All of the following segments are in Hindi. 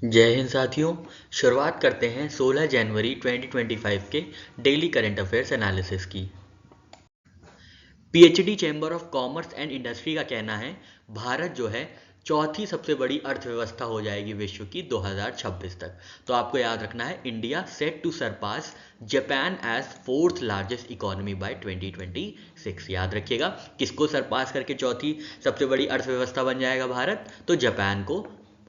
जय हिंद साथियों। शुरुआत करते हैं 16 जनवरी 2025 के डेली करंट अफेयर्स एनालिसिस की। PhD chamber of commerce and industry का कहना है भारत जो है चौथी सबसे बड़ी अर्थव्यवस्था हो जाएगी विश्व की 2026 तक। तो आपको याद रखना है India set to surpass Japan as fourth largest economy by 2026। याद रखिएगा किसको सरपास करके चौथी सबसे बड़ी अर्थव्यवस्था बन जाएगा भारत, तो जापान को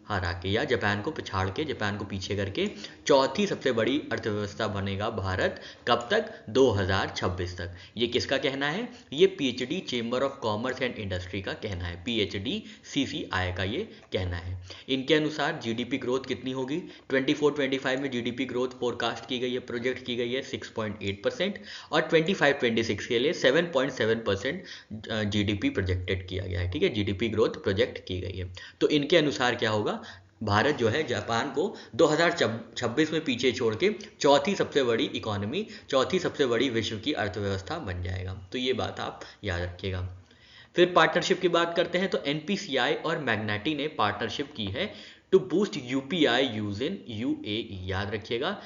हरा के या जापान को पिछाड़ के, जापान को पीछे करके चौथी सबसे बड़ी अर्थव्यवस्था बनेगा भारत। कब तक? 2026 तक। ये किसका कहना है? ये PhD chamber of commerce and industry का कहना है, पीएचडी सीसीआई का ये कहना है। इनके अनुसार जीडीपी ग्रोथ कितनी होगी? 24-25 में जीडीपी ग्रोथ फोरकास्ट की गई है, प्रोजेक्ट की गई है 6.8% और 25-26 के लिए 7.7% जीडीपी प्रोजेक्टेड किया गया है। ठीक है, जीडीपी ग्रोथ प्रोजेक्ट की गई है। तो इनके अनुसार क्या होगा, भारत जो है जापान को 2026 में पीछे छोड़ के चौथी सबसे बड़ी इकोनॉमी, चौथी सबसे बड़ी विश्व की अर्थव्यवस्था बन जाएगा। तो ये बात आप याद रखिएगा। फिर पार्टनरशिप की बात करते हैं तो एनपीसीआई और मैग्नाटी ने पार्टनरशिप की है to boost UPI use in UAE. याद रखिएगा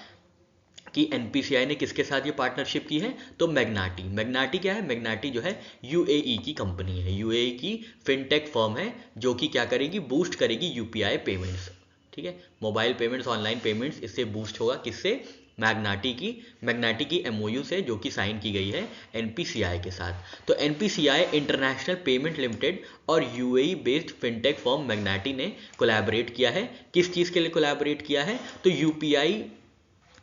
कि एनपीसीआई ने किसके साथ ये पार्टनरशिप की है, तो मैग्नाटी। मैग्नाटी क्या है? मैग्नाटी जो है यूएई की कंपनी है, यूएई की फिनटेक फर्म है जो कि क्या करेगी, बूस्ट करेगी यूपीआई पेमेंट्स। ठीक है, मोबाइल पेमेंट्स, ऑनलाइन पेमेंट्स, इससे बूस्ट होगा। किससे? मैग्नाटी की एमओयू से, जो कि साइन की गई है एनपीसीआई के साथ। तो एनपीसीआई इंटरनेशनल पेमेंट लिमिटेड और यूएई बेस्ड फिनटेक फर्म मैग्नाटी ने कोलैबोरेट किया है। किस चीज़ के लिए कोलैबोरेट किया है? तो यूपीआई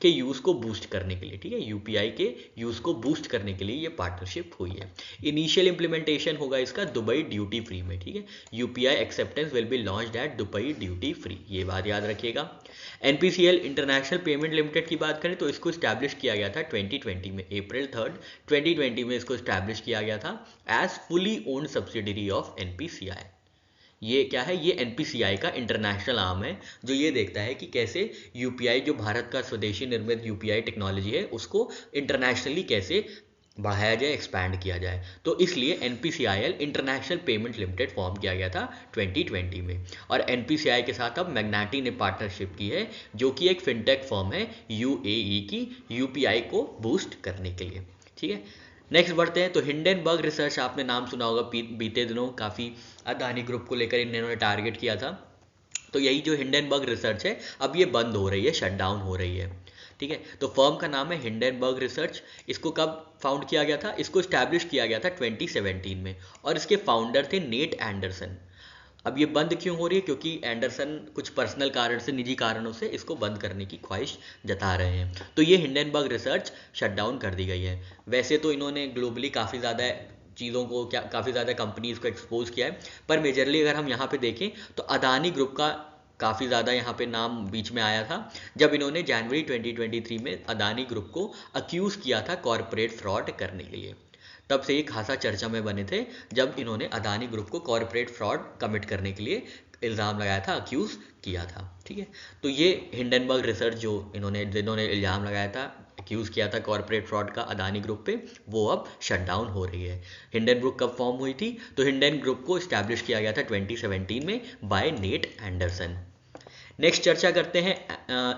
के यूज़ को बूस्ट करने के लिए। ठीक है, यूपीआई के यूज़ को बूस्ट करने के लिए ये पार्टनरशिप हुई है। इनिशियल इंप्लीमेंटेशन होगा इसका दुबई ड्यूटी फ्री में। ठीक है, UPI acceptance will be launched at Dubai duty free, ये बात याद रखिएगा। एनपीसीएल इंटरनेशनल पेमेंट लिमिटेड की बात करें तो इसको स्टैब्लिश किया गया था 2020 में, अप्रैल 3 2020 में इसको स्टैब्लिश किया गया था as fully owned subsidiary of NPCI. ये क्या है? ये एनपीसीआई का इंटरनेशनल आर्म है जो ये देखता है कि कैसे यूपीआई, जो भारत का स्वदेशी निर्मित यूपीआई टेक्नोलॉजी है, उसको इंटरनेशनली कैसे बढ़ाया जाए, एक्सपैंड किया जाए। तो इसलिए NPCIL international payment limited form किया गया था 2020 में। और एनपीसीआई के साथ अब मैग्नाटी ने पार्टनरशिप की है जो कि एक फिनटेक फर्म है यूएई की, यूपीआई को बूस्ट करने के लिए। ठीक है, नेक्स्ट बढ़ते हैं तो हिंडनबर्ग रिसर्च, आपने नाम सुना होगा, बीते दिनों काफ़ी अदानी ग्रुप को लेकर इन्होंने टारगेट किया था। तो यही जो हिंडनबर्ग रिसर्च है अब ये बंद हो रही है, शट डाउन हो रही है। ठीक है, तो फर्म का नाम है हिंडनबर्ग रिसर्च। इसको कब फाउंड किया गया था? इसको स्टैब्लिश किया गया था 2017 में और इसके फाउंडर थे नेट एंडरसन। अब ये बंद क्यों हो रही है? क्योंकि एंडरसन कुछ पर्सनल कारण से, निजी कारणों से इसको बंद करने की ख्वाहिश जता रहे हैं। तो ये हिंडनबर्ग रिसर्च शट डाउन कर दी गई है। वैसे तो इन्होंने ग्लोबली काफ़ी ज़्यादा चीज़ों को, क्या काफ़ी ज़्यादा कंपनीज को एक्सपोज किया है, पर मेजरली अगर हम यहाँ पे देखें तो अदानी ग्रुप का काफ़ी ज़्यादा यहाँ पे नाम बीच में आया था जब इन्होंने जनवरी 2023 में अदानी ग्रुप को अक्यूज़ किया था कॉरपोरेट फ्रॉड करने के लिए। तब से ये खासा चर्चा में बने थे जब इन्होंने अदानी ग्रुप को कॉरपोरेट फ्रॉड कमिट करने के लिए इल्ज़ाम लगाया था, अक्यूज़ किया था। ठीक है, तो ये हिंडनबर्ग रिसर्च जो जिन्होंने इल्ज़ाम लगाया था, अक्यूज़ किया था कॉरपोरेट फ्रॉड का अदानी ग्रुप पे, वो अब शट डाउन हो रही है। हिंडन ग्रुप कब फॉर्म हुई थी? तो हिंडन ग्रुप को इस्टेब्लिश किया गया था 2017 में बाय नेट एंडरसन। नेक्स्ट चर्चा करते हैं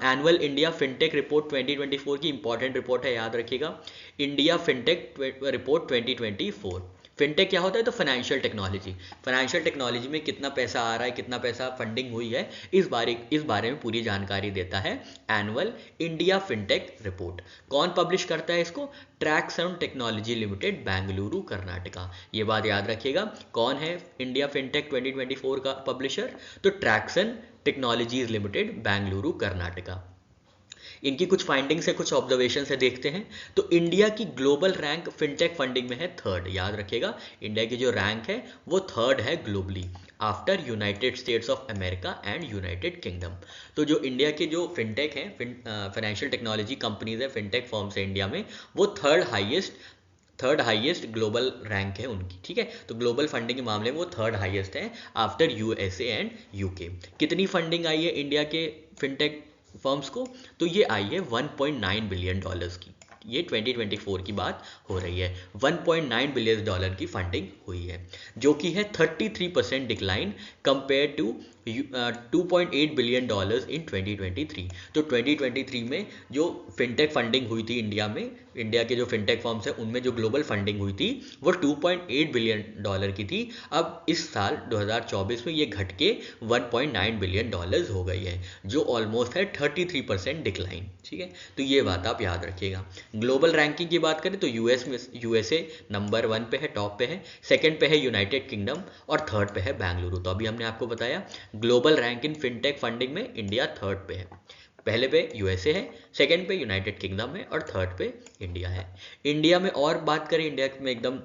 एनुअल इंडिया फिनटेक रिपोर्ट 2024 की। इंपॉर्टेंट रिपोर्ट है, याद रखिएगा, इंडिया फिनटेक रिपोर्ट 2024। फिनटेक क्या होता है? तो फाइनेंशियल टेक्नोलॉजी। फाइनेंशियल टेक्नोलॉजी में कितना पैसा आ रहा है, कितना पैसा फंडिंग हुई है, इस बारे में पूरी जानकारी देता है एनुअल इंडिया फिनटेक रिपोर्ट। कौन पब्लिश करता है इसको? Turkson technology limited, Bengaluru, Karnataka. ये बात याद रखिएगा। कौन है इंडिया फिनटेक 2024 का पब्लिशर? तो Turkson technologies limited, Bengaluru, Karnataka. इनकी कुछ फाइंडिंग्स है, कुछ ऑब्जर्वेशन है, देखते हैं। तो इंडिया की ग्लोबल रैंक फिनटेक फंडिंग में है 3rd। याद रखिएगा, इंडिया की जो रैंक है वो 3rd है globally, after United States of America and United kingdom. तो जो इंडिया के जो फिनटेक हैं, फाइनेंशियल टेक्नोलॉजी कंपनीज है, फिनटेक फर्म्स है इंडिया में, वो थर्ड हाईएस्ट ग्लोबल रैंक है उनकी। ठीक है, तो ग्लोबल फंडिंग के मामले में वो 3rd हाईएस्ट है आफ्टर यूएसए एंड यूके। कितनी फंडिंग आई है इंडिया के फिनटेक फर्म्स को? तो ये आई है $1.9 बिलियन की। ये 2024 की बात हो रही है। $1.9 बिलियन की फंडिंग हुई है, जो कि है 33% decline compare to $2.8 billion in 2023। तो 2023 में जो फिनटेक फंडिंग हुई थी इंडिया में, इंडिया के जो फिनटेक फर्म्स हैं उनमें जो ग्लोबल फंडिंग हुई थी वो $2.8 बिलियन की थी। अब इस साल 2024 में ये घट के $1.9 बिलियन हो गई है, जो ऑलमोस्ट है 33% डिक्लाइन। ठीक है, तो ये बात आप याद रखिएगा। ग्लोबल रैंकिंग की बात करें तो यूएसए नंबर 1 पे है, टॉप पे है, सेकंड पे है यूनाइटेड किंगडम और थर्ड पे है बेंगलुरु। तो अभी हमने आपको बताया global rank in fintech funding में इंडिया थर्ड पे है। पहले पे यूएसए है, सेकंड पे यूनाइटेड किंगडम है और थर्ड पे इंडिया है। इंडिया में और बात करें, इंडिया में एकदम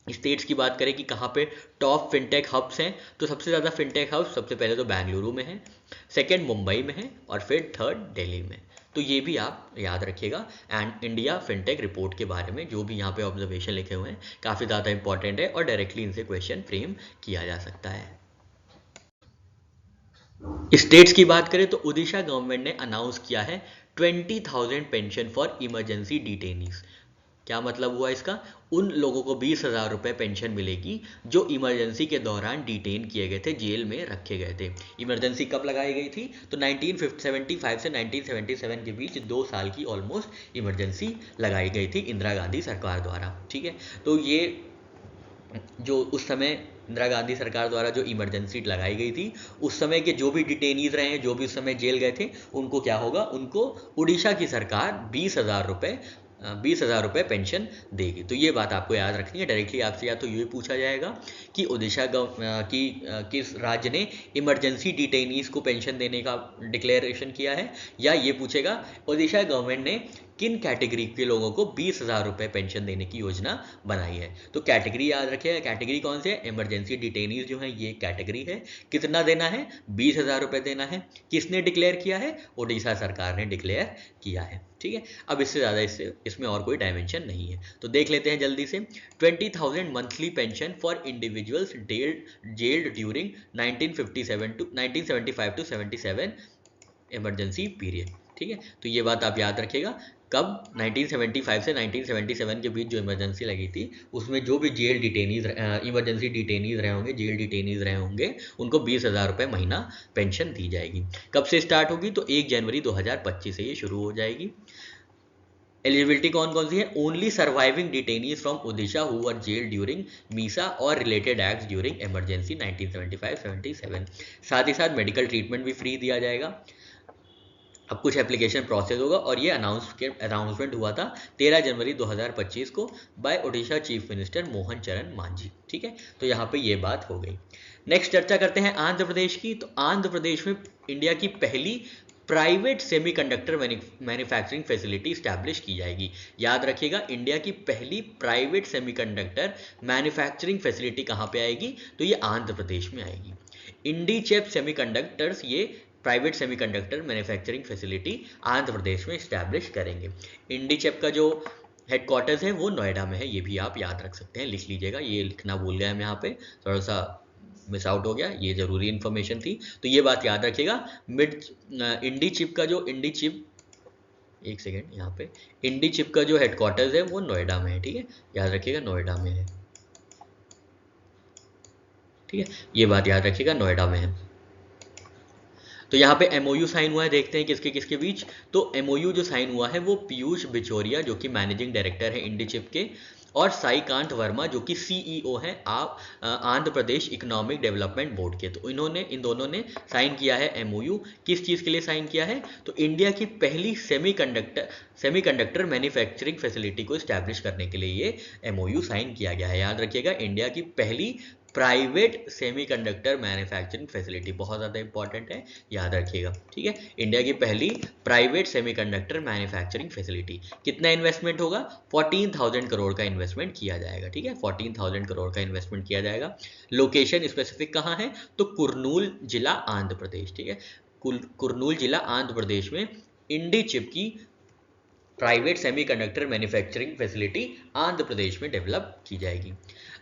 स्टेट्स की बात करें कि कहाँ पे टॉप फिनटेक हब्स हैं, तो सबसे ज़्यादा फिनटेक हब्स सबसे पहले तो बेंगलुरु में है, सेकंड मुंबई में है और फिर थर्ड दिल्ली में। तो ये भी आप याद रखिएगा। एंड इंडिया फिनटेक रिपोर्ट के बारे में जो भी यहाँ पे ऑब्जर्वेशन लिखे हुए हैं काफ़ी ज़्यादा इंपॉर्टेंट है और डायरेक्टली इनसे क्वेश्चन फ्रेम किया जा सकता है। स्टेट्स की बात करें तो ओडिशा गवर्नमेंट ने अनाउंस किया है 20,000 पेंशन फॉर इमरजेंसी डिटेनीज। क्या मतलब हुआ इसका? उन लोगों को 20,000 रुपये पेंशन मिलेगी जो इमरजेंसी के दौरान डिटेन किए गए थे, जेल में रखे गए थे। इमरजेंसी कब लगाई गई थी? तो 1975 से 1977 के बीच 2 साल की ऑलमोस्ट इमरजेंसी लगाई गई थी इंदिरा गांधी सरकार द्वारा। ठीक है, तो ये जो उस समय इंदिरा गांधी सरकार द्वारा जो इमरजेंसी लगाई गई थी, उस समय के जो भी डिटेनीज रहे हैं, जो भी उस समय जेल गए थे, उनको क्या होगा? उनको उड़ीसा की सरकार 20,000 रुपये पेंशन देगी। तो ये बात आपको याद रखनी है। डायरेक्टली आपसे या तो ये पूछा जाएगा कि ओडिशा किस राज्य ने इमरजेंसी डिटेनीज को पेंशन देने का डिक्लेरेशन किया है, या ये पूछेगा ओडिशा गवर्नमेंट ने किन कैटेगरी के लोगों को 20,000 रुपये पेंशन देने की योजना बनाई है। तो कैटेगरी याद रखिएगा, कैटेगरी कौन से है? इमरजेंसी डिटेनीज जो है ये कैटेगरी है। कितना देना है? 20,000 रुपये देना है। किसने डिक्लेयर किया है? ओडिशा सरकार ने डिक्लेयर किया है। ठीक है, अब इससे ज़्यादा इसमें और कोई डायमेंशन नहीं है। तो देख लेते हैं जल्दी से। 20,000 monthly pension for individuals jailed during 1975 to 77 emergency period. ठीक है, तो ये बात आप याद रखिएगा। कब? 1975 से 1977 के बीच जो इमरजेंसी लगी थी, उसमें जो भी जेल डिटेनीज इमरजेंसी डिटेनीज रहे होंगे, जेल डिटेनीज रहे होंगे, उनको 20,000 रुपये महीना पेंशन दी जाएगी। कब से स्टार्ट होगी? तो 1 जनवरी 2025 से ये शुरू हो जाएगी। एलिजिबिलिटी कौन कौन सी है? Only surviving detainees from Odisha who were jail during MISA और रिलेटेड एक्ट्स ड्यूरिंग इमरजेंसी 1975-77। साथ ही साथ मेडिकल ट्रीटमेंट भी फ्री दिया जाएगा। अब कुछ एप्लीकेशन प्रोसेस होगा और ये अनाउंसमेंट हुआ था 13 जनवरी 2025 को by Odisha chief minister Mohan Charan Majhi. ठीक है, तो यहाँ पे ये बात हो गई। नेक्स्ट चर्चा करते हैं आंध्र प्रदेश की। तो आंध्र प्रदेश में इंडिया की पहली private semiconductor manufacturing facility establish की जाएगी। याद रखिएगा, इंडिया की पहली प्राइवेट सेमीकंडक्टर मैन्युफैक्चरिंग फैसिलिटी कहाँ पे आएगी? तो ये आंध्र प्रदेश में आएगी। इंडीचेप सेमीकंडक्टर्स ये private semiconductor manufacturing facility Andhra Pradesh में इस्टेब्लिश करेंगे। इंडीचेप का जो हेडक्वार्टर्स है वो नोएडा में है, ये भी आप याद रख सकते हैं, लिख लीजिएगा। ये लिखना भूल गया हम यहाँ पे, थोड़ा सा मिस आउट हो गया, ये जरूरी इन्फॉर्मेशन थी, तो ये बात याद रखिएगा। इंडीचिप का जो एक सेकेंड, यहाँ पे इंडीचिप का जो हेडक्वार्टर्स है वो नोएडा में है। ठीक है, याद रखिएगा नोएडा में है। ठीक है, ये बात याद रखिएगा, नोएडा में है। तो यहाँ पे एमओयू साइन हुआ है, देखते हैं किसके किसके बीच। तो एमओयू जो साइन हुआ है वो पीयूष बिचौरिया जो कि मैनेजिंग डायरेक्टर है इंडीचिप के, और साईकांत वर्मा जो कि सीईओ हैं Andhra Pradesh economic development board के। तो इन दोनों ने साइन किया है एमओयू। किस चीज़ के लिए साइन किया है? तो इंडिया की पहली सेमीकंडक्टर मैन्युफैक्चरिंग फैसिलिटी को इस्टेब्लिश करने के लिए ये एमओयू साइन किया गया है। याद रखिएगा, इंडिया की पहली प्राइवेट सेमीकंडक्टर मैन्युफैक्चरिंग फैसिलिटी, बहुत ज़्यादा इंपॉर्टेंट है, याद रखिएगा। ठीक है, इंडिया की पहली प्राइवेट सेमीकंडक्टर मैन्युफैक्चरिंग फैसिलिटी। कितना इन्वेस्टमेंट होगा? 14,000 करोड़ का इन्वेस्टमेंट किया जाएगा। ठीक है, 14,000 करोड़ का इन्वेस्टमेंट किया जाएगा। लोकेशन स्पेसिफिक कहाँ है? तो कुर्नूल जिला आंध्र प्रदेश। ठीक है, कुर्नूल जिला आंध्र प्रदेश में इंडीचिप की private semiconductor manufacturing facility Andhra Pradesh में डेवलप की जाएगी।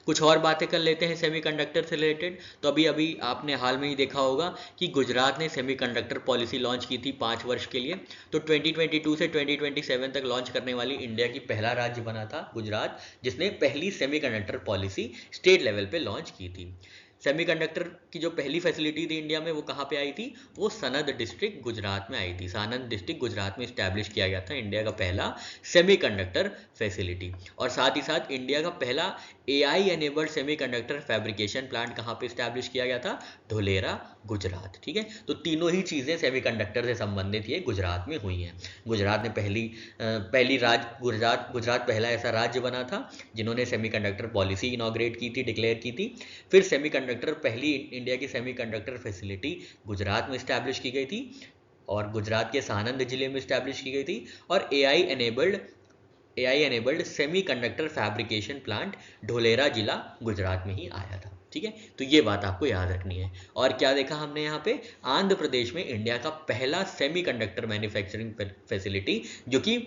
कुछ और बातें कर लेते हैं सेमीकंडक्टर से रिलेटेड। तो अभी आपने हाल में ही देखा होगा कि गुजरात ने सेमीकंडक्टर पॉलिसी लॉन्च की थी 5 वर्ष के लिए। तो 2022 से 2027 तक लॉन्च करने वाली इंडिया की पहला राज्य बना था गुजरात, जिसने पहली सेमीकंडक्टर पॉलिसी स्टेट लेवल पे लॉन्च की थी। सेमीकंडक्टर की जो पहली फैसिलिटी थी इंडिया में वो कहाँ पे आई थी, वो सनद डिस्ट्रिक्ट गुजरात में आई थी। सानंद डिस्ट्रिक्ट गुजरात में इस्टेब्लिश किया गया था इंडिया का पहला सेमीकंडक्टर फैसिलिटी। और साथ ही साथ इंडिया का पहला AI enabled semiconductor fabrication plant कहाँ पे इस्टेब्लिश किया गया था, धोलेरा गुजरात। ठीक है, तो तीनों ही चीज़ें सेमीकंडक्टर से संबंधित ये गुजरात में हुई हैं। गुजरात ने पहली गुजरात पहला ऐसा राज्य बना था जिन्होंने सेमीकंडक्टर पॉलिसी इनॉग्रेट की थी, डिक्लेयर की थी। फिर पहली इंडिया की सेमीकंडक्टर फैसिलिटी गुजरात में इस्टेब्लिश की गई थी और गुजरात के सानंद जिले में इस्टेब्लिश की गई थी। और AI enabled semiconductor fabrication plant Dholera जिला गुजरात में ही आया था। ठीक है, तो ये बात आपको याद रखनी है। और क्या देखा हमने यहाँ पे, आंध्र प्रदेश में इंडिया का पहला सेमीकंडक्टर मैन्युफैक्चरिंग फैसिलिटी जो कि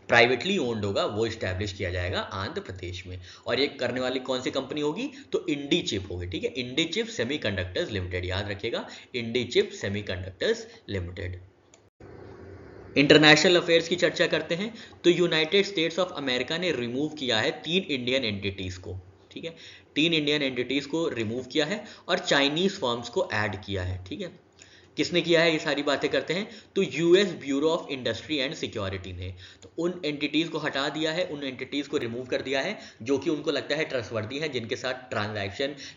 प्राइवेटली ओन्ड होगा वो इस्टेब्लिश किया जाएगा आंध्र प्रदेश में। और ये करने वाली कौन सी कंपनी होगी, तो इंडी चिप होगी। ठीक है, इंडी चिप सेमीकंडक्टर्स लिमिटेड, याद रखिएगा, Indichip semiconductors limited. International affairs की चर्चा करते हैं तो यूनाइटेड स्टेट्स ऑफ अमेरिका ने रिमूव किया है 3 इंडियन एंटिटीज़ को। ठीक है, 3 इंडियन एंटिटीज़ को रिमूव किया है और चाइनीज़ फर्म्स को ऐड किया है। ठीक है, किसने किया है, ये सारी बातें करते हैं। तो US bureau of industry and security ने तो उन एंटिटीज़ को हटा दिया है, उन एंटिटीज़ को रिमूव कर दिया है जो कि उनको लगता है ट्रस्टवर्दी हैं, जिनके साथ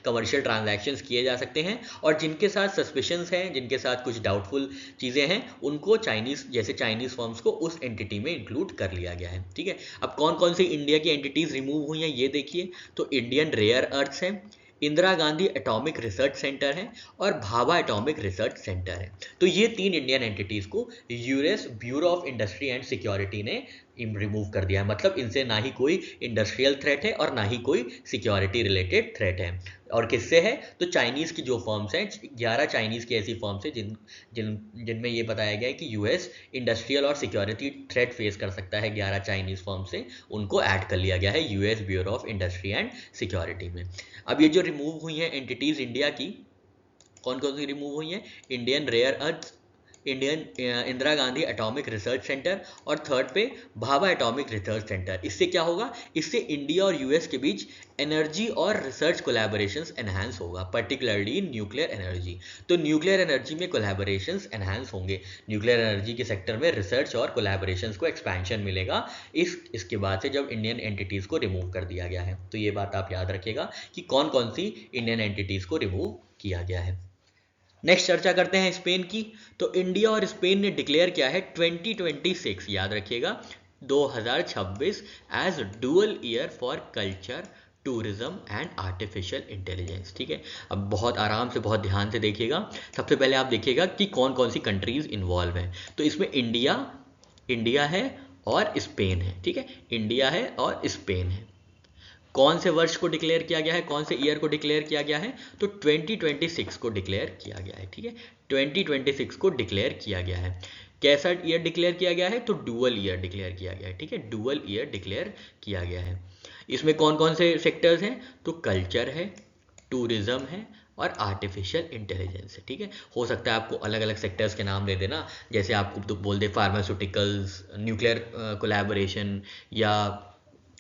कमर्शियल ट्रांजैक्शंस किए जा सकते हैं, और जिनके साथ सस्पिशंस हैं, जिनके साथ कुछ डाउटफुल चीज़ें हैं, उनको चाइनीज़ फर्म्स को उस एंटिटी में इंक्लूड कर लिया गया है। ठीक है, अब कौन कौन सी इंडिया की एंटिटीज़ रिमूव हुई हैं ये देखिए। तो इंडियन रेयर अर्थ्स हैं, Indira Gandhi atomic research centre है और भाभा एटॉमिक रिसर्च सेंटर है। तो ये 3 इंडियन एंटिटीज़ को US bureau of industry and security ने रिमूव कर दिया है। मतलब इनसे ना ही कोई इंडस्ट्रियल थ्रेट है और ना ही कोई सिक्योरिटी रिलेटेड थ्रेट है। और किससे है, तो चाइनीज़ की जो फर्म्स हैं, 11 चाइनीज़ की ऐसी फर्म्स हैं जिनमें ये बताया गया है कि यूएस इंडस्ट्रियल और सिक्योरिटी थ्रेट फेस कर सकता है 11 चाइनीज़ फर्म से, उनको ऐड कर लिया गया है US bureau of industry and security में। अब ये जो रिमूव हुई हैं एंटिटीज़ इंडिया की, कौन कौन सी रिमूव हुई हैं, Indian rare earth, Indira Gandhi atomic research centre और थर्ड पे भाभा एटॉमिक रिसर्च सेंटर। इससे क्या होगा, इससे इंडिया और यूएस के बीच एनर्जी और रिसर्च कोलैबोरेशंस एनहांस होगा, पर्टिकुलरली इन न्यूक्लियर एनर्जी। तो न्यूक्लियर एनर्जी में कोलैबोरेशंस एनहांस होंगे, न्यूक्लियर एनर्जी के सेक्टर में रिसर्च और कोलैबोरेशंस को एक्सपेंशन मिलेगा इसके बाद से जब इंडियन एंटिटीज़ को रिमूव कर दिया गया है। तो ये बात आप याद रखिएगा कि कौन कौन सी इंडियन एंटिटीज़ को रिमूव किया गया है। नेक्स्ट चर्चा करते हैं स्पेन की। तो इंडिया और स्पेन ने डिक्लेयर किया है 2026, याद रखिएगा 2026 as dual year for culture, tourism and artificial intelligence. ठीक है, अब बहुत आराम से बहुत ध्यान से देखिएगा। सबसे पहले आप देखिएगा कि कौन कौन सी कंट्रीज इन्वॉल्व हैं। तो इसमें इंडिया है और स्पेन है। ठीक है, इंडिया है और स्पेन है। कौन से वर्ष को डिक्लेयर किया गया है, कौन से ईयर को डिक्लेयर किया गया है, तो 2026 को डिक्लेयर किया गया है। ठीक है, 2026 को डिक्लेयर किया गया है। कैसा ईयर डिक्लेयर किया गया है, तो डुअल ईयर डिक्लेयर किया गया है। ठीक है, डुअल ईयर डिक्लेयर किया गया है। इसमें कौन कौन से सेक्टर्स हैं, तो कल्चर है, टूरिज्म है और आर्टिफिशियल इंटेलिजेंस है। ठीक है, हो सकता है आपको अलग अलग सेक्टर्स के नाम दे देना, जैसे आपको तो बोल दे फार्मास्यूटिकल्स, न्यूक्लियर कोलैबोरेशन, या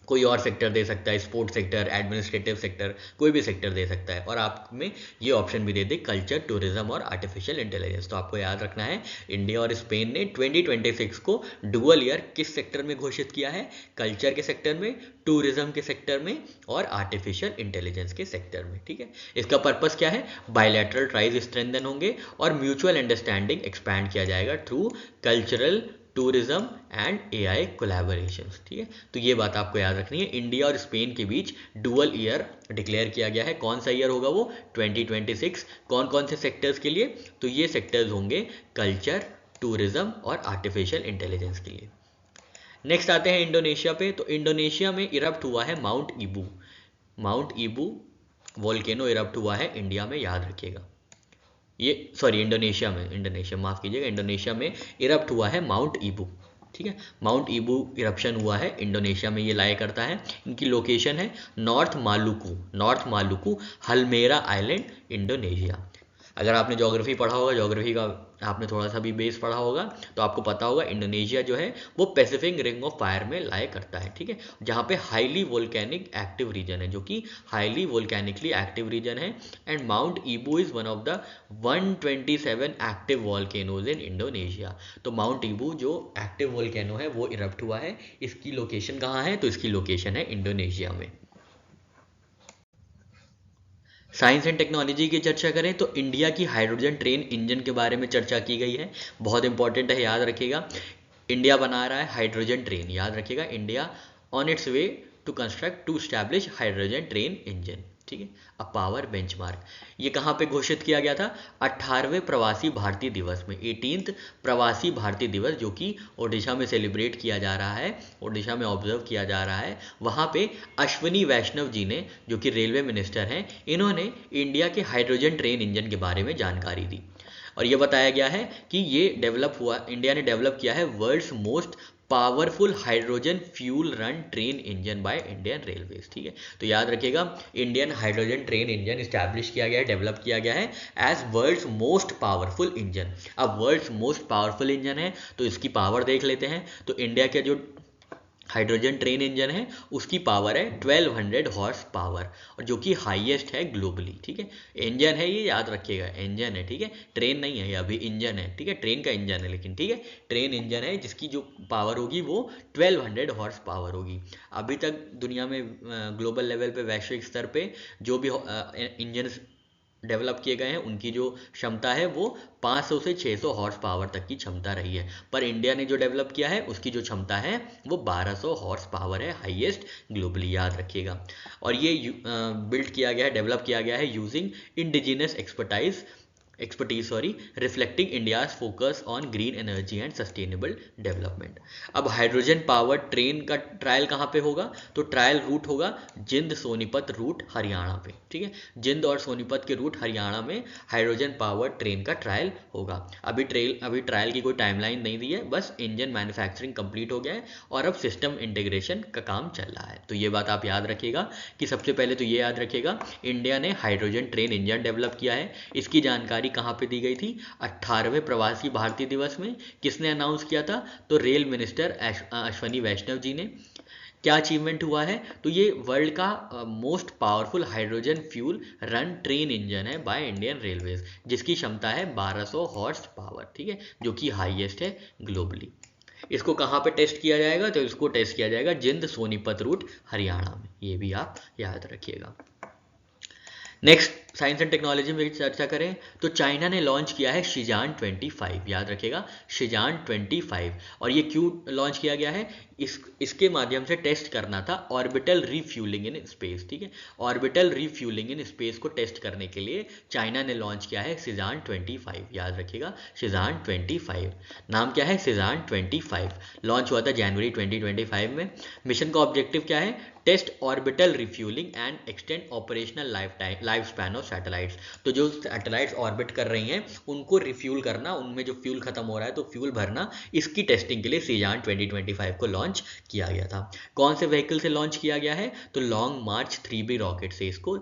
कोई और सेक्टर दे सकता है, स्पोर्ट्स सेक्टर, एडमिनिस्ट्रेटिव सेक्टर, कोई भी सेक्टर दे सकता है। और आप में ये ऑप्शन भी दे दे कल्चर, टूरिज्म और आर्टिफिशियल इंटेलिजेंस। तो आपको याद रखना है इंडिया और स्पेन ने 2026 को डुअल ईयर किस सेक्टर में घोषित किया है, कल्चर के सेक्टर में, टूरिज्म के सेक्टर में और आर्टिफिशियल इंटेलिजेंस के सेक्टर में। ठीक है, इसका पर्पस क्या है, बायलैटरल ट्राइज स्ट्रेंथन होंगे और म्यूचुअल अंडरस्टैंडिंग एक्सपैंड किया जाएगा through cultural, tourism and AI collaborations. ठीक है, तो ये बात आपको याद रखनी है। इंडिया और स्पेन के बीच डुअल ईयर डिक्लेयर किया गया है। कौन सा ईयर होगा वो, 2026। कौन कौन से सेक्टर्स के लिए, तो ये सेक्टर्स होंगे कल्चर, टूरिज्म और आर्टिफिशियल इंटेलिजेंस के लिए। नेक्स्ट आते हैं इंडोनेशिया पे। तो इंडोनेशिया में इरप्ट हुआ है माउंट ईबू वोल्केनो इरप्ट हुआ है इंडिया में, याद रखिएगा। इंडोनेशिया में इरप्ट हुआ है माउंट ईबू। ठीक है, माउंट ईबू इरप्शन हुआ है इंडोनेशिया में, ये लाया करता है। इनकी लोकेशन है नॉर्थ मालुकू, हल्मेरा आइलैंड, इंडोनेशिया। अगर आपने ज्योग्राफी पढ़ा होगा, ज्योग्राफी का आपने थोड़ा सा भी बेस पढ़ा होगा, तो आपको पता होगा इंडोनेशिया जो है वो पैसिफिक रिंग ऑफ फायर में लाया करता है, ठीक है, जहाँ पे हाईली वोल्केनिक एक्टिव रीजन है, जो कि हाईली वोल्केनिकली एक्टिव रीजन है। And mount ईबू is one of the 127 active volcanoes in Indonesia. तो माउंट ईबू जो एक्टिव वोल्केनो है वो इरप्ट हुआ है, इसकी लोकेशन कहाँ है, तो इसकी लोकेशन है इंडोनेशिया में। साइंस एंड टेक्नोलॉजी की चर्चा करें तो इंडिया की हाइड्रोजन ट्रेन इंजन के बारे में चर्चा की गई है, बहुत इंपॉर्टेंट है, याद रखिएगा। इंडिया बना रहा है हाइड्रोजन ट्रेन, याद रखिएगा, India on its way to construct to establish hydrogen train engine, ठीक है। अ पावर बेंचमार्क, ये कहाँ पे घोषित किया गया था, 18वें प्रवासी भारतीय दिवस में, 18th प्रवासी भारतीय दिवस, जो कि ओडिशा में सेलिब्रेट किया जा रहा है, ओडिशा में ऑब्जर्व किया जा रहा है। वहाँ पे अश्विनी वैष्णव जी ने, जो कि रेलवे मिनिस्टर हैं, इन्होंने इंडिया के हाइड्रोजन ट्रेन इंजन के बारे में जानकारी दी, और ये बताया गया है कि ये डेवलप हुआ, इंडिया ने डेवलप किया है world's most powerful hydrogen fuel run train engine by Indian railways, ठीक है। तो याद रखिएगा, Indian hydrogen train engine establish किया गया है, डेवलप किया गया है as world's most powerful engine. अब वर्ल्ड्स मोस्ट पावरफुल इंजन है तो इसकी पावर देख लेते हैं। तो इंडिया के जो हाइड्रोजन ट्रेन इंजन है उसकी पावर है 1200 हॉर्स पावर, और जो कि हाईएस्ट है ग्लोबली, ठीक है। इंजन है ये, याद रखिएगा, इंजन है, ठीक है, ट्रेन नहीं है ये, अभी इंजन है, ठीक है, ट्रेन का इंजन है, लेकिन ठीक है, ट्रेन इंजन है जिसकी जो पावर होगी वो 1200 हॉर्स पावर होगी। अभी तक दुनिया में ग्लोबल लेवल पे, वैश्विक स्तर पे जो भी इंजन डेवलप किए गए हैं उनकी जो क्षमता है वो 500 से 600 हॉर्स पावर तक की क्षमता रही है, पर इंडिया ने जो डेवलप किया है उसकी जो क्षमता है वो 1200 हॉर्स पावर है, हाईएस्ट ग्लोबली, याद रखिएगा। और ये बिल्ड किया गया है, डेवलप किया गया है using indigenous expertise reflecting India's focus on green energy and sustainable development. अब हाइड्रोजन पावर ट्रेन का ट्रायल कहाँ पे होगा, तो ट्रायल रूट होगा जिंद सोनीपत रूट हरियाणा पे, ठीक है, जिंद और सोनीपत के रूट हरियाणा में हाइड्रोजन पावर ट्रेन का ट्रायल होगा। अभी ट्रायल की कोई टाइमलाइन नहीं दी है, बस इंजन मैन्युफैक्चरिंग कंप्लीट हो गया है और अब सिस्टम इंटीग्रेशन का काम चल रहा है। तो ये बात आप याद रखिएगा कि सबसे पहले तो ये याद रखिएगा, इंडिया ने हाइड्रोजन ट्रेन इंजन डेवलप किया है, इसकी जानकारी कहाँ पे दी गई थी, 18वें प्रवासी भारतीय दिवस में। किसने अनाउंस किया था, तो रेल मिनिस्टर अश्विनी वैष्णव जी ने। क्या अचीवमेंट हुआ है, तो ये वर्ल्ड का most powerful hydrogen fuel run train engine है बाय इंडियन रेलवेज, जिसकी क्षमता है 1200 हॉर्स पावर, ठीक है, जो कि हाईएस्ट है ग्लोबली। इसको कहाँ पे टेस्ट किया जाएगा, तो इसको टेस्ट किया जाएगा जिंद सोनीपत रूट हरियाणा में, ये भी आप याद रखिएगा। नेक्स्ट साइंस एंड टेक्नोलॉजी में चर्चा करें तो चाइना ने लॉन्च किया है शिजान 25, याद रखिएगा, शिजान 25। और ये क्यों लॉन्च किया गया है, इसके माध्यम से टेस्ट करना था ऑर्बिटल रीफ्यूलिंग इन स्पेस, ठीक है, ऑर्बिटल रीफ्यूलिंग इन स्पेस को टेस्ट करने के लिए चाइना ने लॉन्च किया है शिजान 25, याद रखिएगा, शिजान 25। नाम क्या है, शिजान 25, लॉन्च हुआ था जनवरी 2025 में। मिशन का ऑब्जेक्टिव क्या है, test orbital refuelling and extend operational life span of satellites. तो जो सैटेलाइट्स ऑर्बिट कर रही हैं उनको रिफ्यूल करना, उनमें जो फ्यूल खत्म हो रहा है तो फ्यूल भरना, इसकी टेस्टिंग के लिए शिजान 2025 को लॉन्च किया गया था। कौन से व्हीकल से लॉन्च किया गया है, तो लॉन्ग मार्च 3B रॉकेट से इसको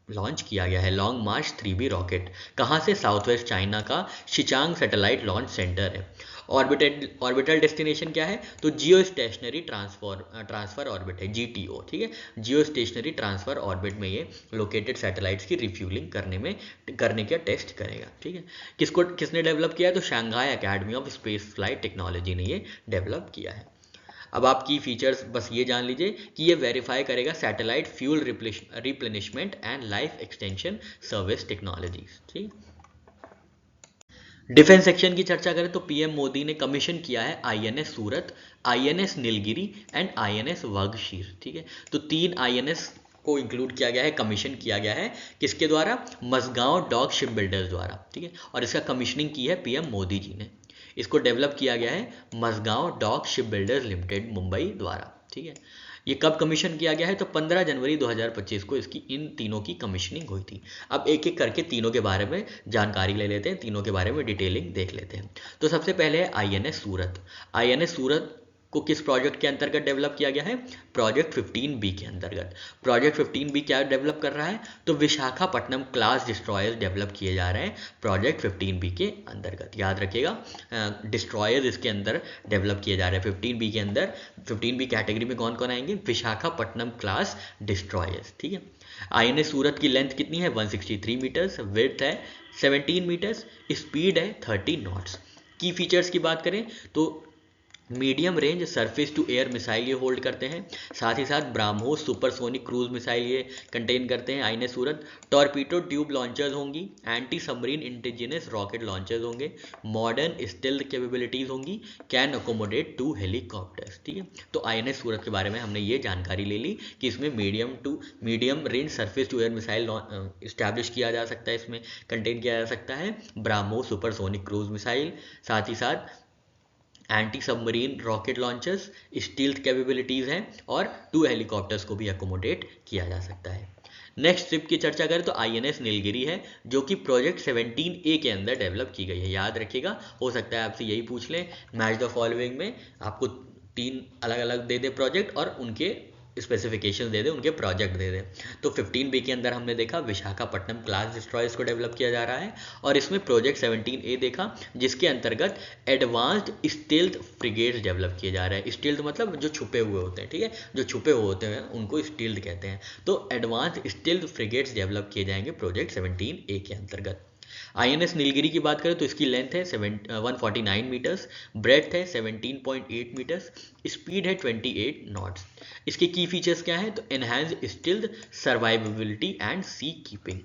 लॉन्च किया गया है। लॉन्ग मार्च 3B रॉकेट कहाँ से, साउथ वेस्ट चाइना का शिचांग सैटेलाइट लॉन्च सेंटर है। ऑर्बिटल डेस्टिनेशन क्या है, तो जियो स्टेशनरी ट्रांसफर ऑर्बिट है, GTO, ठीक है, जियो स्टेशनरी ट्रांसफर ऑर्बिट में ये लोकेटेड सैटेलाइट्स की रिफ्यूलिंग करने का टेस्ट करेगा, ठीक है। किसने डेवलप किया है, तो Shanghai academy of space flight technology ने ये डेवलप किया है। अब आपकी फीचर्स बस ये जान लीजिए कि ये वेरीफाई करेगा satellite fuel replenishment and life extension service technologies, ठीक। डिफेंस सेक्शन की चर्चा करें तो पीएम मोदी ने कमीशन किया है INS Surat, INS Nilgiri and INS Vaghsheer, ठीक है। तो 3 INS को इंक्लूड किया गया है, कमीशन किया गया है, किसके द्वारा, मसगांव डॉक शिप बिल्डर्स द्वारा, ठीक है, और इसका कमीशनिंग की है पीएम मोदी जी ने। इसको डेवलप किया गया है Mazagon dock ship builders limited Mumbai द्वारा, ठीक है। ये कब कमीशन किया गया है, तो 15 जनवरी 2025 को इसकी इन तीनों की कमीशनिंग हुई थी। अब एक एक करके तीनों के बारे में जानकारी ले लेते हैं, तीनों के बारे में डिटेलिंग देख लेते हैं। तो सबसे पहले है INS सूरत। INS सूरत को किस प्रोजेक्ट के अंतर्गत डेवलप किया गया है? प्रोजेक्ट 15B के अंतर्गत। प्रोजेक्ट 15B क्या डेवलप कर रहा है? तो विशाखापट्टनम क्लास डिस्ट्रॉयर्स डेवलप किए जा रहे हैं प्रोजेक्ट 15B के अंतर्गत। याद रखिएगा, डिस्ट्रॉयर्स इसके अंदर डेवलप किए जा रहे हैं 15B के अंदर। 15B कैटेगरी में कौन कौन आएंगे? Visakhapatnam class destroyers. ठीक है। INS सूरत की लेंथ कितनी है? 163 मीटर्स, विड्थ है 17 मीटर्स, स्पीड है 30 नॉट्स। की फीचर्स की बात करें तो medium range surface to air missile ये होल्ड करते हैं, साथ ही साथ ब्राह्मोस सुपरसोनिक क्रूज मिसाइल ये कंटेन करते हैं INS Surat. Torpedo tube launchers होंगी, anti submarine indigenous rocket launchers होंगे, मॉडर्न स्टेल्थ कैपेबिलिटीज होंगी, कैन अकोमोडेट 2 हेलीकॉप्टर्स। ठीक है। तो INS सूरत के बारे में हमने ये जानकारी ले ली कि इसमें medium range surface to air missile establish किया जा सकता है, इसमें कंटेन किया जा सकता है ब्राह्मोस सुपरसोनिक क्रूज मिसाइल, साथ ही साथ anti submarine rocket launchers, stealth capabilities हैं और 2 हेलीकॉप्टर्स को भी अकोमोडेट किया जा सकता है। नेक्स्ट शिप की चर्चा करें तो INS नीलगिरी है, जो कि प्रोजेक्ट 17A के अंदर डेवलप की गई है। याद रखिएगा, हो सकता है आपसे यही पूछ लें मैच द फॉलोइंग में, आपको 3 अलग अलग दे दे प्रोजेक्ट और उनके स्पेसिफिकेशन दे दे, उनके प्रोजेक्ट दे दे। तो 15B के अंदर हमने देखा विशाखापट्टनम क्लास डिस्ट्रॉयर्स को डेवलप किया जा रहा है, और इसमें प्रोजेक्ट 17A देखा जिसके अंतर्गत एडवांस्ड स्टेल्थ फ्रिगेट्स डेवलप किए जा रहे हैं। स्टेल्थ मतलब जो छुपे हुए होते हैं, ठीक है, जो छुपे हुए होते हैं उनको स्टेल्थ कहते हैं। तो एडवांस्ड स्टेल्थ फ्रिगेट्स डेवलप किए जाएंगे प्रोजेक्ट 17A के अंतर्गत। INS नीलगिरी की बात करें तो इसकी लेंथ है 149 मीटर्स, ब्रेड्थ है 17.8 मीटर्स, स्पीड है 28 नॉट्स। इसके की फीचर्स क्या हैं? तो enhanced stealth, survivability and sea keeping,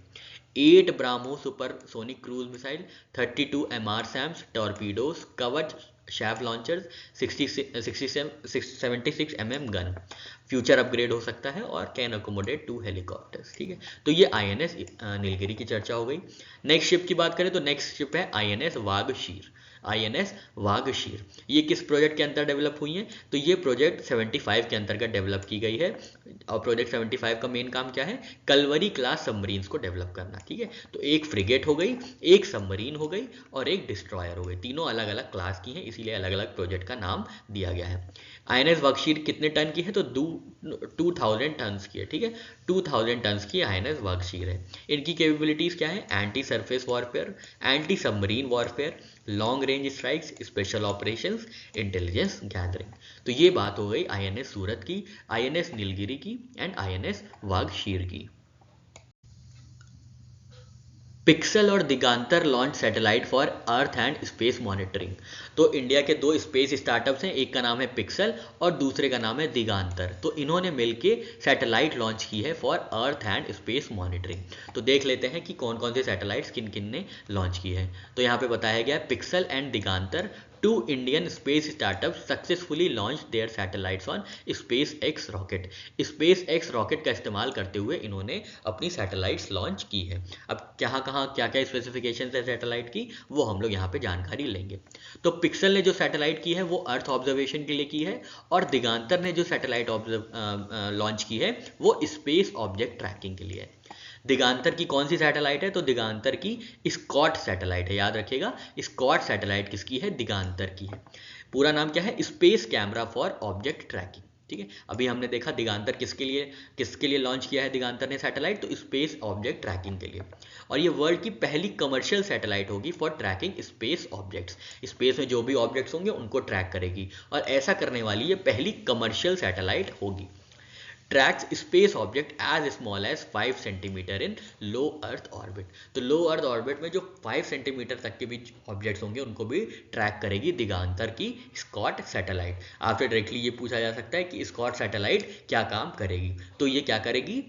8 BrahMos supersonic cruise missile, 32 MRSAMs torpedoes, Kavach chaff launchers, 76 mm gun, future upgrade हो सकता है और कैन अकोमोडेट 2 हेलीकॉप्टर्स। ठीक है। तो ये INS नीलगिरी की चर्चा हो गई। नेक्स्ट शिप की बात करें तो नेक्स्ट शिप है INS वागशीर। INS वागशीर ये किस प्रोजेक्ट के अंदर डेवलप हुई है? तो ये प्रोजेक्ट 75 के अंतर्गत डेवलप की गई है, और प्रोजेक्ट 75 का मेन काम क्या है? कलवरी क्लास सबमरीन्स को डेवलप करना। ठीक है। तो एक फ्रिगेट हो गई, एक सबमरीन हो गई और एक डिस्ट्रॉयर हो गई, तीनों अलग अलग क्लास की हैं, इसीलिए अलग अलग प्रोजेक्ट का नाम दिया गया है। INS वागशीर कितने टन की है? तो 2000 टन की है। ठीक है। 2000 टन की INS वागशीर है। इनकी कैपेबिलिटीज क्या है? Anti surface warfare, anti submarine warfare, long range strikes, special operations, intelligence gathering. तो ये बात हो गई INS सूरत की, INS नीलगिरी की एंड INS वागशीर की। पिक्सल और Digantara launch satellite for earth and space monitoring. तो इंडिया के 2 स्पेस स्टार्टअप्स हैं, एक का नाम है पिक्सल और दूसरे का नाम है दिगांतर। तो इन्होंने मिलके सैटेलाइट लॉन्च की है for earth and space monitoring. तो देख लेते हैं कि कौन कौन से सैटेलाइट्स किन किन ने लॉन्च किए हैं। तो यहाँ पे बताया गया है pixel and दिगांतर, 2 Indian space startups successfully launched their satellites on SpaceX rocket। SpaceX rocket का इस्तेमाल करते हुए इन्होंने अपनी सैटेलाइट्स लॉन्च की है। अब कहाँ कहाँ क्या क्या स्पेसिफिकेशन है सैटेलाइट की, वो हम लोग यहाँ पे जानकारी लेंगे। तो पिक्सल ने जो सैटेलाइट की है वो अर्थ ऑब्जर्वेशन के लिए की है, और दिगांतर ने जो सैटेलाइट लॉन्च की है वो स्पेस ऑब्जेक्ट ट्रैकिंग के लिए है। दिगांतर की कौन सी सैटेलाइट है? तो दिगांतर की स्कॉट सैटेलाइट है। याद रखिएगा, स्कॉट सैटेलाइट किसकी है? दिगांतर की है। पूरा नाम क्या है? Space camera for object tracking. ठीक है। अभी हमने देखा दिगांतर किसके लिए लॉन्च किया है दिगांतर ने सैटेलाइट, तो स्पेस ऑब्जेक्ट ट्रैकिंग के लिए। और ये वर्ल्ड की पहली कमर्शियल सैटेलाइट होगी for tracking space objects. Space में जो भी ऑब्जेक्ट्स होंगे उनको ट्रैक करेगी, और ऐसा करने वाली ये पहली कमर्शियल सैटेलाइट होगी। tracks space object as small as 5 centimetre इन लो अर्थ ऑर्बिट। तो लो अर्थ ऑर्बिट में जो 5 सेंटीमीटर तक के बीच ऑब्जेक्ट्स होंगे उनको भी ट्रैक करेगी दिगांतर की स्कॉट सैटेलाइट। आपसे डायरेक्टली ये पूछा जा सकता है कि स्कॉट सैटेलाइट क्या काम करेगी, तो ये क्या करेगी?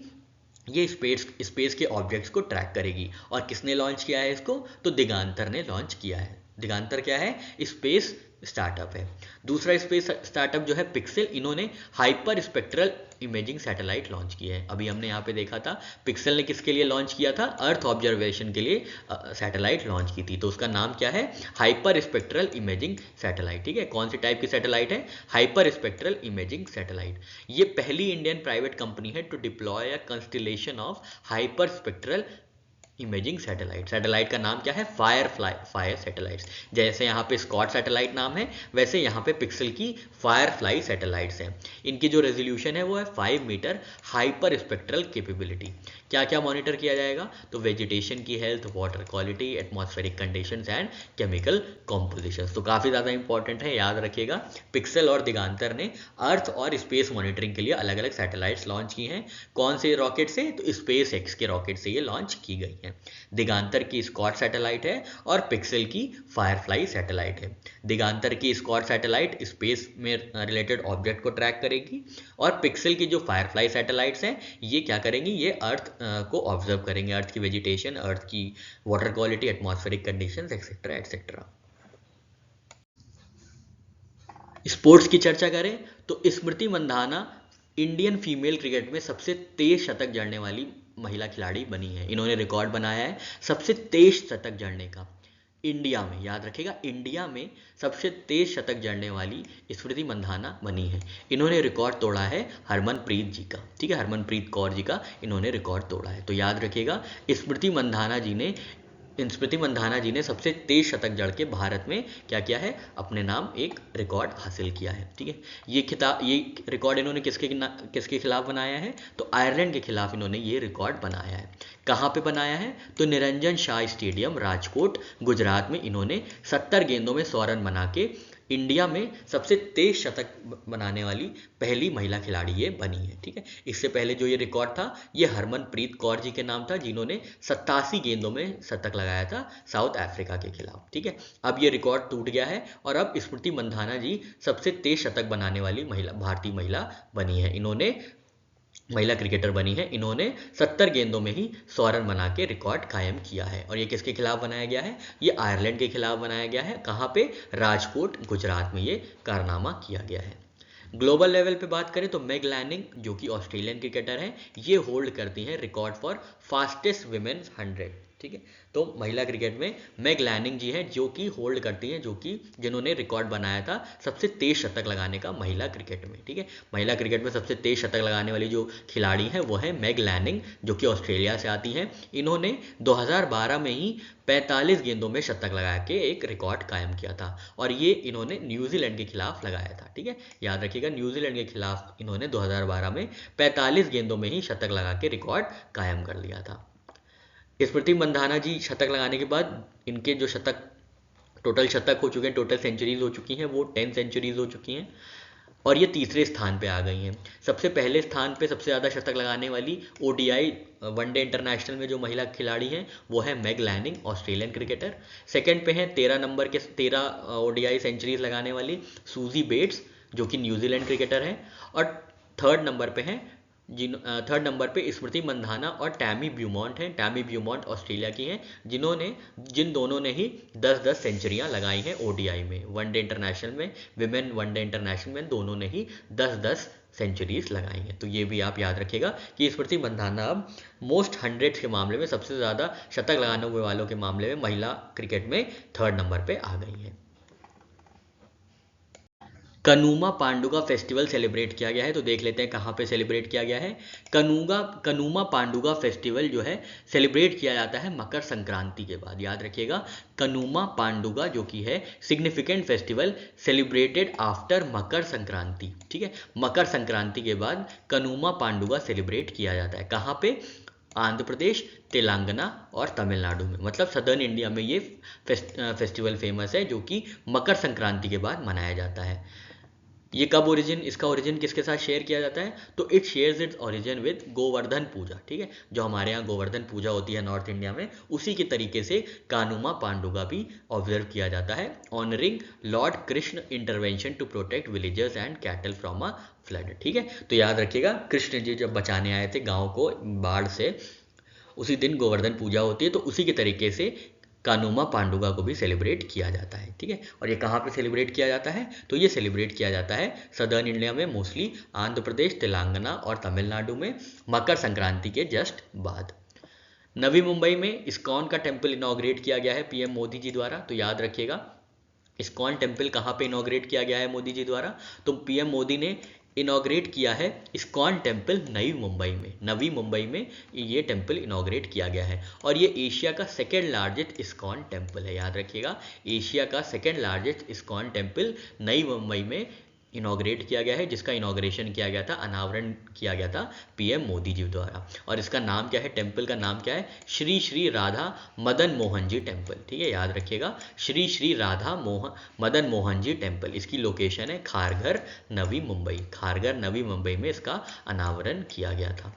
ये स्पेस के ऑब्जेक्ट्स को ट्रैक करेगी। और किसने लॉन्च किया है इसको? तो दिगांतर ने लॉन्च किया है। दिगांतर क्या है? स्पेस स्टार्टअप है। दूसरा स्पेस स्टार्टअप जो है पिक्सल, इन्होंने hyper spectral imaging satellite launch की है। अभी हमने यहाँ पे देखा था पिक्सल ने किसके लिए लॉन्च किया था? अर्थ ऑब्जर्वेशन के लिए सैटेलाइट लॉन्च की थी। तो उसका नाम क्या है? Hyperspectral imaging satellite. ठीक है। कौन सी टाइप की सैटेलाइट है? Hyperspectral imaging satellite. ये पहली इंडियन प्राइवेट कंपनी है to deploy a constellation of hyperspectral imaging satellite. Satellite का नाम क्या है? Fire satellites. जैसे यहाँ पे स्कॉट सैटेलाइट नाम है, वैसे यहाँ पे पिक्सल की फायरफ्लाई सैटेलाइट्स हैं। इनकी जो रेजोल्यूशन है वो है 5 मीटर हाइपर स्पेक्ट्रल कैपेबिलिटी। क्या क्या मॉनिटर किया जाएगा? तो वेजिटेशन की health, water quality, atmospheric conditions and chemical compositions. तो काफ़ी ज़्यादा इंपॉर्टेंट है, याद रखिएगा। पिक्सल और दिगांतर ने अर्थ और स्पेस मॉनिटरिंग के लिए अलग अलग सैटेलाइट्स लॉन्च की हैं। कौन से रॉकेट से? तो स्पेस एक्स के रॉकेट से ये लॉन्च की गई है। दिगांतर की स्कॉट सैटेलाइट है और पिक्सल की फायरफ्लाई सैटेलाइट है। दिगांतर की स्कॉट सैटेलाइट स्पेस में रिलेटेड ऑब्जेक्ट को ट्रैक करेगी और पिक्सल की जो फायरफ्लाई सैटेलाइट्स हैं ये क्या करेंगी? ये अर्थ को ऑब्जर्व करेंगे, अर्थ की वेजिटेशन, अर्थ की water quality, atmospheric conditions etcetera etcetera. Sports की चर्चा करें तो Smriti Mandhana Indian female cricket में सबसे तेज शतक जड़ने वाली महिला खिलाड़ी बनी है। इन्होंने रिकॉर्ड बनाया है सबसे तेज शतक जड़ने का इंडिया में। याद रखिएगा, इंडिया में सबसे तेज शतक जड़ने वाली स्मृति मंधाना बनी है। इन्होंने रिकॉर्ड तोड़ा है हरमनप्रीत जी का, ठीक है, हरमनप्रीत कौर जी का इन्होंने रिकॉर्ड तोड़ा है। तो याद रखिएगा, स्मृति मंधाना जी ने सबसे तेज शतक जड़ के भारत में क्या किया है? अपने नाम एक रिकॉर्ड हासिल किया है, ठीक है। ये रिकॉर्ड इन्होंने किसके खिलाफ बनाया है? तो आयरलैंड के खिलाफ इन्होंने ये रिकॉर्ड बनाया है। कहाँ पे बनाया है? तो निरंजन शाह स्टेडियम, राजकोट, गुजरात में इन्होंने 70 गेंदों में 100 रन बना के इंडिया में सबसे तेज शतक बनाने वाली पहली महिला खिलाड़ी ये बनी है, ठीक है। इससे पहले जो ये रिकॉर्ड था ये हरमनप्रीत कौर जी के नाम था, जिन्होंने 87 गेंदों में शतक लगाया था साउथ अफ्रीका के खिलाफ, ठीक है। अब ये रिकॉर्ड टूट गया है और अब स्मृति मंधाना जी सबसे तेज शतक बनाने वाली भारतीय महिला बनी है। इन्होंने महिला क्रिकेटर बनी है। इन्होंने 70 गेंदों में ही 100 रन बना के रिकॉर्ड कायम किया है। और ये किसके खिलाफ बनाया गया है? ये आयरलैंड के खिलाफ बनाया गया है। कहाँ पे? राजकोट, गुजरात में ये कारनामा किया गया है। ग्लोबल लेवल पे बात करें तो मेग लैनिंग जो कि ऑस्ट्रेलियन क्रिकेटर हैं, ये होल्ड करती हैं रिकॉर्ड फॉर फास्टेस्ट विमेन्स 100, ठीक है। तो महिला क्रिकेट में मेग लैनिंग जी हैं जो कि होल्ड करती हैं, जिन्होंने रिकॉर्ड बनाया था सबसे तेज शतक लगाने का महिला क्रिकेट में, ठीक है। महिला क्रिकेट में सबसे तेज शतक लगाने वाली जो खिलाड़ी हैं वो है मेग लैनिंग, जो कि ऑस्ट्रेलिया से आती हैं। इन्होंने 2012 में ही 45 गेंदों में शतक लगा के एक रिकॉर्ड कायम किया था और ये इन्होंने न्यूजीलैंड के खिलाफ लगाया था, ठीक है। याद रखिएगा, न्यूजीलैंड के खिलाफ इन्होंने 2012 में 45 गेंदों में ही शतक लगा के रिकॉर्ड कायम कर लिया था। स्मृति मंधाना जी शतक लगाने के बाद इनके जो टोटल शतक हो चुके हैं, टोटल सेंचुरीज हो चुकी हैं, वो 10 सेंचुरीज हो चुकी हैं और ये तीसरे स्थान पे आ गई हैं। सबसे पहले स्थान पे सबसे ज़्यादा शतक लगाने वाली ओडीआई वनडे इंटरनेशनल में जो महिला खिलाड़ी हैं वो है Meg Lanning, Australian cricketer. Second पे हैं 13 ओडीआई सेंचुरीज लगाने वाली सूजी बेट्स, जो कि न्यूजीलैंड क्रिकेटर हैं। और थर्ड नंबर पे स्मृति मंधाना और टैमी ब्यूमॉन्ट हैं। टैमी ब्यूमॉन्ट ऑस्ट्रेलिया की हैं, जिन दोनों ने ही 10-10 सेंचुरियां लगाई हैं ओडीआई में, वनडे इंटरनेशनल में, विमेन वनडे इंटरनेशनल में दोनों ने ही 10-10 सेंचुरीज लगाई हैं। तो ये भी आप याद रखिएगा कि स्मृति मंधाना अब मोस्ट 100 के मामले में, सबसे ज़्यादा शतक लगाने वालों के मामले में महिला क्रिकेट में 3rd नंबर पे आ गई हैं। कनूमा पांडुगा फेस्टिवल सेलिब्रेट किया गया है, तो देख लेते हैं कहाँ पे सेलिब्रेट किया गया है। कनूमा पांडुगा फेस्टिवल जो है सेलिब्रेट किया जाता है मकर संक्रांति के बाद। याद रखिएगा, कनूमा पांडुगा जो कि है significant festival celebrated after Makar Sankranti, ठीक है। मकर संक्रांति के बाद कनूमा पांडुगा सेलिब्रेट किया जाता है। कहाँ पे? आंध्र प्रदेश, तेलंगाना और तमिलनाडु में, मतलब सदर्न इंडिया में ये फेस्टिवल फेमस है, जो कि मकर संक्रांति के बाद मनाया जाता है। ये कब इसका ओरिजिन किसके साथ शेयर किया जाता है? तो it shares its origin with Govardhan Puja, ठीक है। जो हमारे यहाँ गोवर्धन पूजा होती है नॉर्थ इंडिया में, उसी के तरीके से कानुमा पांडुगा भी ऑब्जर्व किया जाता है, honouring lord Krishna intervention to protect villagers and cattle from a flood, ठीक है। तो याद रखिएगा, कृष्ण जी जब बचाने आए थे गाँव को बाढ़ से, उसी दिन गोवर्धन पूजा होती है, तो उसी के तरीके से कानुमा पांडुगा को भी सेलिब्रेट किया जाता है, ठीक है। और ये कहाँ पे सेलिब्रेट किया जाता है? तो ये सेलिब्रेट किया जाता है सदर्न इंडिया में, मोस्टली आंध्र प्रदेश, तेलंगाना और तमिलनाडु में मकर संक्रांति के जस्ट बाद। नवी मुंबई में इस्कॉन का टेम्पल इनॉग्रेट किया गया है पीएम मोदी जी द्वारा। तो याद रखिएगा, इस्कॉन टेम्पल कहाँ पे इनॉग्रेट किया गया है मोदी जी द्वारा? तो पीएम मोदी ने इनॉग्रेट किया है इस्कॉन टेम्पल नवी मुंबई में ये टेम्पल इनॉग्रेट किया गया है। और ये एशिया का सेकेंड लार्जेस्ट इस्कॉन टेम्पल है, याद रखिएगा, एशिया का सेकेंड लार्जेस्ट इस्कॉन टेम्पल नई मुंबई में इनॉग्रेट किया गया है, जिसका इनॉग्रेशन किया गया था, अनावरण किया गया था पीएम मोदी जी द्वारा। और इसका नाम क्या है, टेम्पल का नाम क्या है, श्री श्री राधा मदन मोहन जी टेम्पल। ठीक है, याद रखिएगा, श्री श्री राधा मदन मोहन जी टेम्पल। इसकी लोकेशन है खारघर नवी मुंबई, खारघर नवी मुंबई में इसका अनावरण किया गया था।